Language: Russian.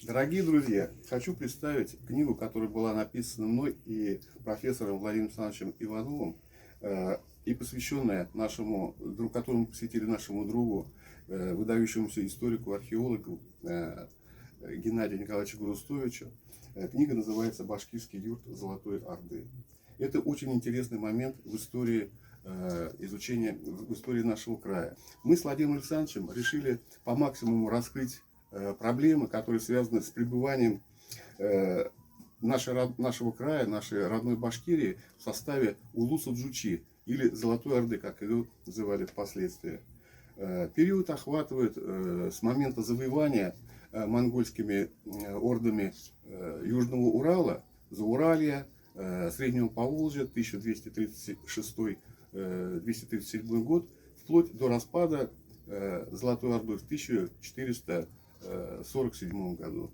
Дорогие друзья, хочу представить книгу, которая была написана мной и профессором Владимиром Александровичем Ивановым, и посвященная нашему, которому посвятили нашему другу, выдающемуся историку, археологу Геннадию Николаевичу Грустовичу. Книга называется «Башкирский юрт Золотой Орды». Это очень интересный момент в истории изучения, в истории нашего края. Мы с Владимиром Александровичем решили по максимуму раскрыть проблемы, которые связаны с пребыванием нашего края, нашей родной Башкирии в составе Улуса-Джучи или Золотой Орды, как ее называли впоследствии. Период охватывает с момента завоевания монгольскими ордами Южного Урала, Зауралья, Среднего Поволжья, 1236-237 год, вплоть до распада Золотой Орды в 1447 году.